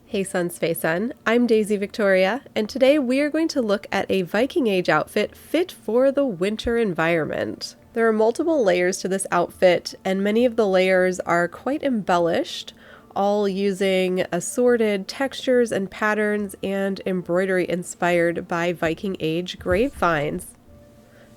Hey Sun Space Sun, I'm Daisy Viktoria, and today we are going to look at a Viking Age outfit fit for the winter environment. There are multiple layers to this outfit, and many of the layers are quite embellished, all using assorted textures and patterns and embroidery inspired by Viking Age grapevines.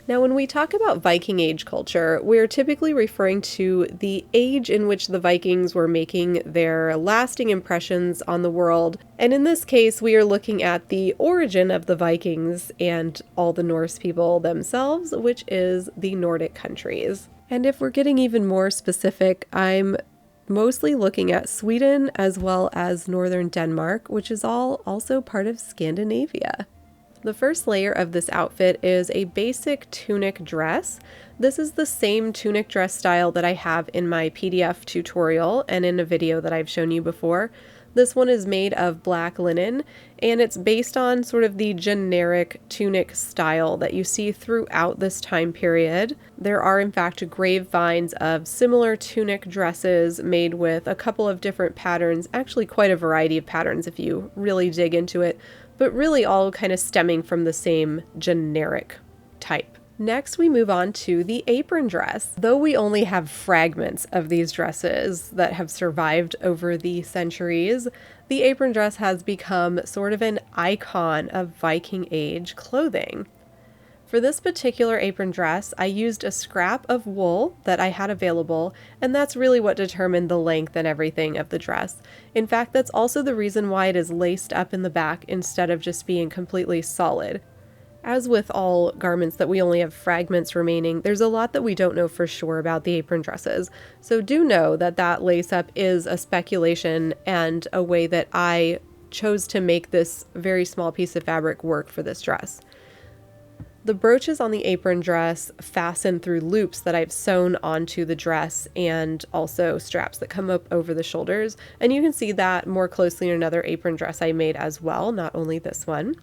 Now, when we talk about Viking Age culture, we're typically referring to the age in which the Vikings were making their lasting impressions on the world. And in this case, we are looking at the origin of the Vikings and all the Norse people themselves, which is the Nordic countries. And if we're getting even more specific, I'm mostly looking at Sweden as well as northern Denmark, which is all also part of Scandinavia. The first layer of this outfit is a basic tunic dress. This is the same tunic dress style that I have in my PDF tutorial and in a video that I've shown you before. This one is made of black linen, and it's based on sort of the generic tunic style that you see throughout this time period. There are in fact grapevines of similar tunic dresses made with a couple of different patterns, actually quite a variety of patterns if you really dig into it, but really all kind of stemming from the same generic type. Next, we move on to the apron dress. Though we only have fragments of these dresses that have survived over the centuries, the apron dress has become sort of an icon of Viking Age clothing. For this particular apron dress, I used a scrap of wool that I had available, and that's really what determined the length and everything of the dress. In fact, that's also the reason why it is laced up in the back instead of just being completely solid. As with all garments that we only have fragments remaining, there's a lot that we don't know for sure about the apron dresses. So do know that that lace up is a speculation and a way that I chose to make this very small piece of fabric work for this dress. The brooches on the apron dress fasten through loops that I've sewn onto the dress and also straps that come up over the shoulders. And you can see that more closely in another apron dress I made as well, not only this one.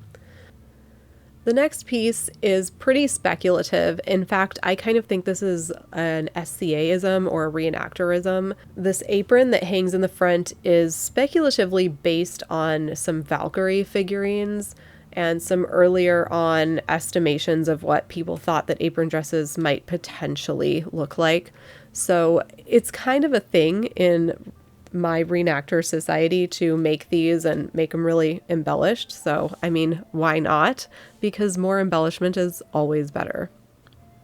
The next piece is pretty speculative. In fact, I kind of think this is an SCA-ism or a reenactorism. This apron that hangs in the front is speculatively based on some Valkyrie figurines and some earlier on estimations of what people thought that apron dresses might potentially look like. So it's kind of a thing in my reenactor society to make these and make them really embellished. So, I mean, why not? Because more embellishment is always better.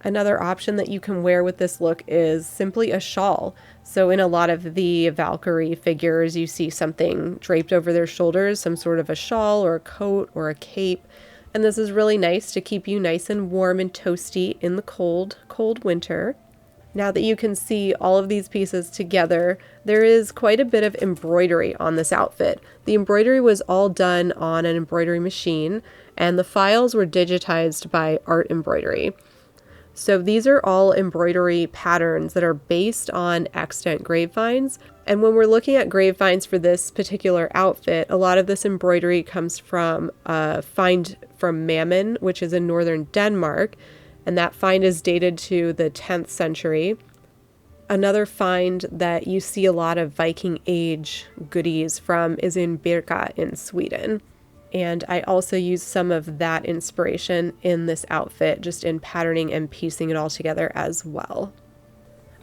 Another option that you can wear with this look is simply a shawl. So in a lot of the Valkyrie figures, you see something draped over their shoulders, some sort of a shawl or a coat or a cape. And this is really nice to keep you nice and warm and toasty in the cold, cold winter. Now that you can see all of these pieces together, there is quite a bit of embroidery on this outfit. The embroidery was all done on an embroidery machine, and the files were digitized by Art Embroidery. So these are all embroidery patterns that are based on extant grapevines. And when we're looking at grapevines for this particular outfit, a lot of this embroidery comes from a find from Mammon, which is in northern Denmark. And that find is dated to the 10th century. Another find that you see a lot of Viking Age goodies from is in Birka in Sweden. And I also used some of that inspiration in this outfit, just in patterning and piecing it all together as well.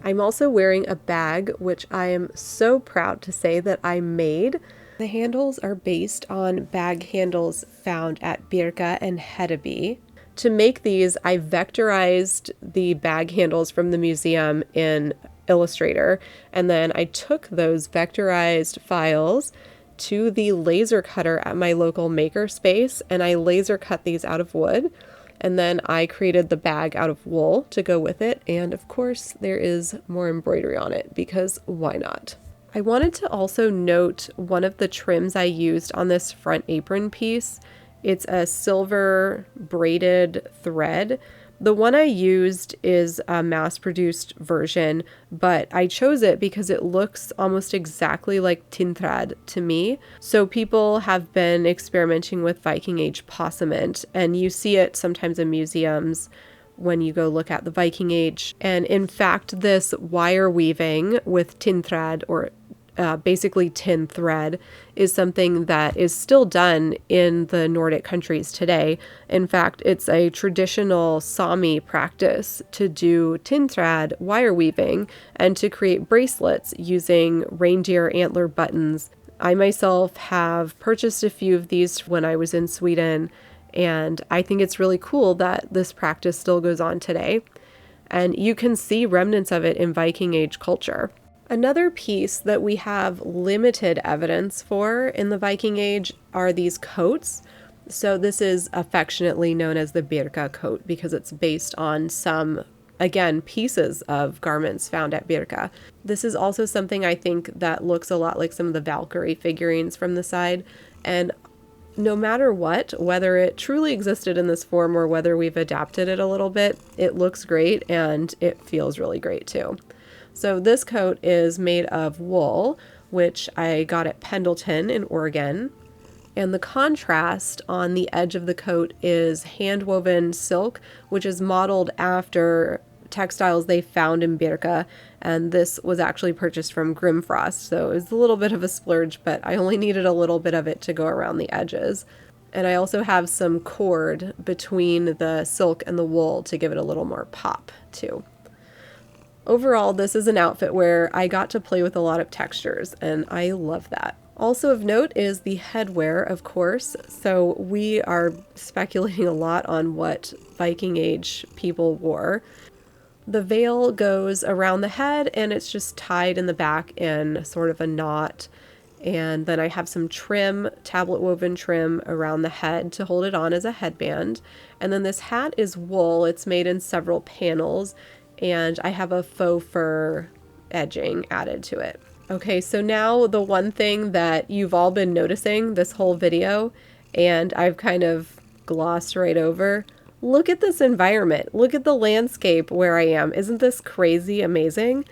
I'm also wearing a bag, which I am so proud to say that I made. The handles are based on bag handles found at Birka and Hedeby. To make these, I vectorized the bag handles from the museum in Illustrator, and then I took those vectorized files to the laser cutter at my local maker space, and I laser cut these out of wood, and then I created the bag out of wool to go with it, and of course there is more embroidery on it, because why not? I wanted to also note one of the trims I used on this front apron piece. It's a silver braided thread. The one I used is a mass-produced version, but I chose it because it looks almost exactly like tintrad to me. So people have been experimenting with Viking Age possamment, and you see it sometimes in museums when you go look at the Viking Age. And in fact, this wire weaving with tintrad or basically tin thread, is something that is still done in the Nordic countries today. In fact, it's a traditional Sami practice to do tin thread wire weaving and to create bracelets using reindeer antler buttons. I myself have purchased a few of these when I was in Sweden, and I think it's really cool that this practice still goes on today. And you can see remnants of it in Viking Age culture. Another piece that we have limited evidence for in the Viking Age are these coats. So this is affectionately known as the Birka coat because it's based on some, again, pieces of garments found at Birka. This is also something I think that looks a lot like some of the Valkyrie figurines from the side. And no matter what, whether it truly existed in this form or whether we've adapted it a little bit, it looks great and it feels really great too. So this coat is made of wool, which I got at Pendleton in Oregon. And the contrast on the edge of the coat is hand-woven silk, which is modeled after textiles they found in Birka. And this was actually purchased from Grimfrost. So it was a little bit of a splurge, but I only needed a little bit of it to go around the edges. And I also have some cord between the silk and the wool to give it a little more pop too. Overall, this is an outfit where I got to play with a lot of textures, and I love that. Also of note is the headwear, of course. So we are speculating a lot on what Viking Age people wore. The veil goes around the head, and it's just tied in the back in sort of a knot. And then I have some trim, tablet woven trim around the head to hold it on as a headband. And then this hat is wool. It's made in several panels. And I have a faux fur edging added to it. Okay, so now the one thing that you've all been noticing this whole video, and I've kind of glossed right over, look at this environment. Look at the landscape where I am. Isn't this crazy amazing?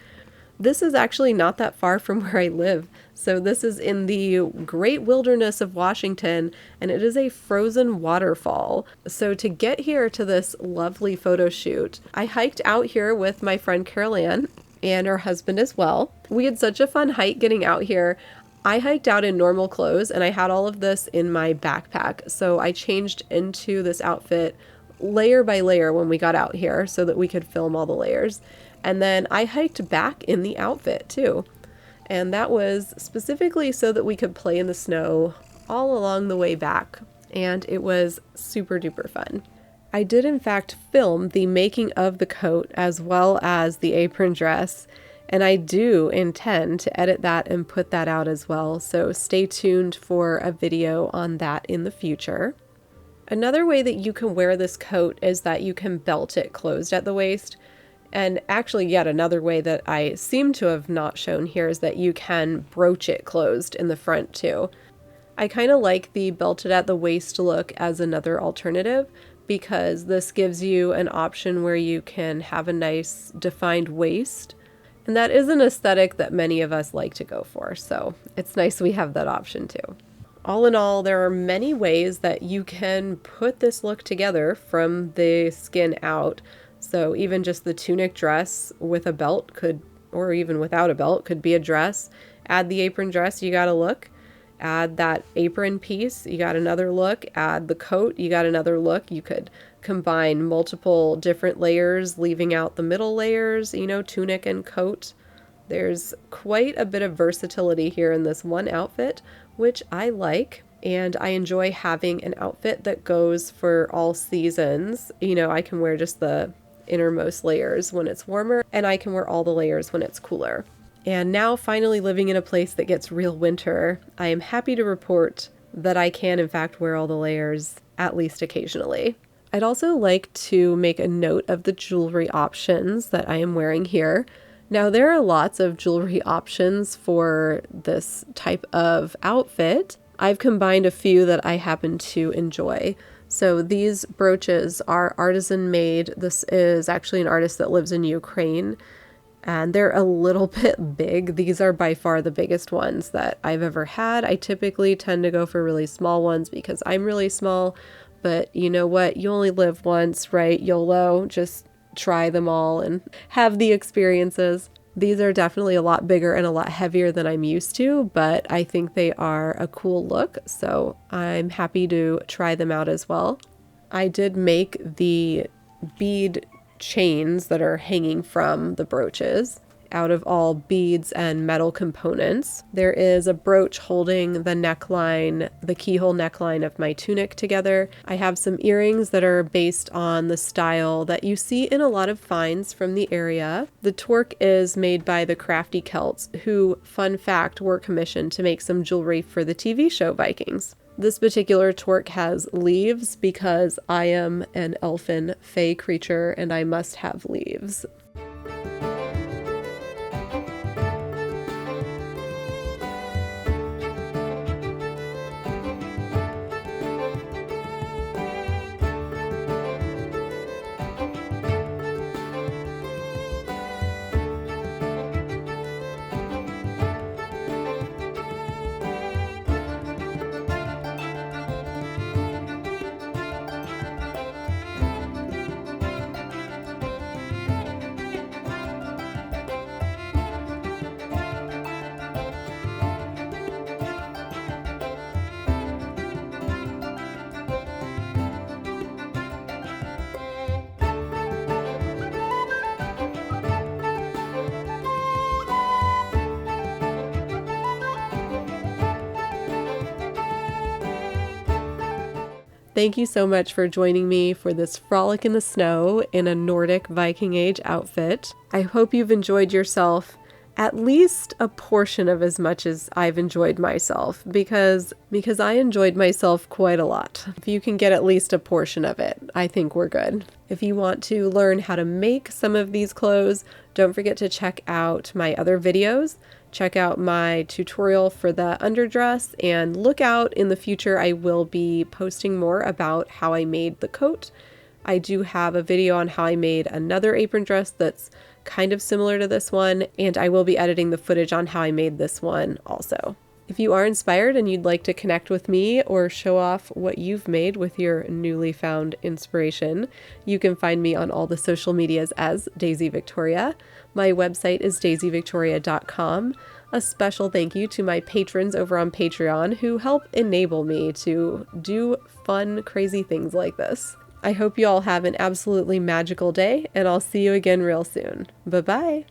This is actually not that far from where I live. So this is in the great wilderness of Washington, and it is a frozen waterfall. So to get here to this lovely photo shoot, I hiked out here with my friend Carol Ann and her husband as well. We had such a fun hike getting out here. I hiked out in normal clothes, and I had all of this in my backpack. So I changed into this outfit layer by layer when we got out here so that we could film all the layers. And then I hiked back in the outfit too. And that was specifically so that we could play in the snow all along the way back. And it was super duper fun. I did in fact film the making of the coat as well as the apron dress. And I do intend to edit that and put that out as well. So stay tuned for a video on that in the future. Another way that you can wear this coat is that you can belt it closed at the waist. And actually, yet another way that I seem to have not shown here is that you can brooch it closed in the front too. I kind of like the belted at the waist look as another alternative because this gives you an option where you can have a nice defined waist. And that is an aesthetic that many of us like to go for, so it's nice we have that option too. All in all, there are many ways that you can put this look together from the skin out. So even just the tunic dress with a belt could, or even without a belt, could be a dress. Add the apron dress, you got a look. Add that apron piece, you got another look. Add the coat, you got another look. You could combine multiple different layers, leaving out the middle layers, tunic and coat. There's quite a bit of versatility here in this one outfit, which I like. And I enjoy having an outfit that goes for all seasons. I can wear just the innermost layers when it's warmer, and I can wear all the layers when it's cooler. And now, finally living in a place that gets real winter, I am happy to report that I can in fact wear all the layers, at least occasionally. I'd also like to make a note of the jewelry options that I am wearing here. Now, there are lots of jewelry options for this type of outfit. I've combined a few that I happen to enjoy. So these brooches are artisan made. This is actually an artist that lives in Ukraine, and they're a little bit big. These are by far the biggest ones that I've ever had. I typically tend to go for really small ones because I'm really small, but you know what? You only live once, right? YOLO, just try them all and have the experiences. These are definitely a lot bigger and a lot heavier than I'm used to, but I think they are a cool look, so I'm happy to try them out as well. I did make the bead chains that are hanging from the brooches out of all beads and metal components. There is a brooch holding the neckline, the keyhole neckline of my tunic together. I have some earrings that are based on the style that you see in a lot of finds from the area. The torque is made by the Crafty Celts, who, fun fact, were commissioned to make some jewelry for the TV show Vikings. This particular torque has leaves because I am an elfin fae creature and I must have leaves. Thank you so much for joining me for this frolic in the snow in a Nordic Viking Age outfit. I hope you've enjoyed yourself at least a portion of as much as I've enjoyed myself, because I enjoyed myself quite a lot. If you can get at least a portion of it, I think we're good. If you want to learn how to make some of these clothes, don't forget to check out my other videos. Check out my tutorial for the underdress, and look out in the future. I will be posting more about how I made the coat. I do have a video on how I made another apron dress that's kind of similar to this one, and I will be editing the footage on how I made this one also. If you are inspired and you'd like to connect with me or show off what you've made with your newly found inspiration, you can find me on all the social medias as Daisy Victoria. My website is daisyvictoria.com. A special thank you to my patrons over on Patreon who help enable me to do fun, crazy things like this. I hope you all have an absolutely magical day, and I'll see you again real soon. Bye-bye!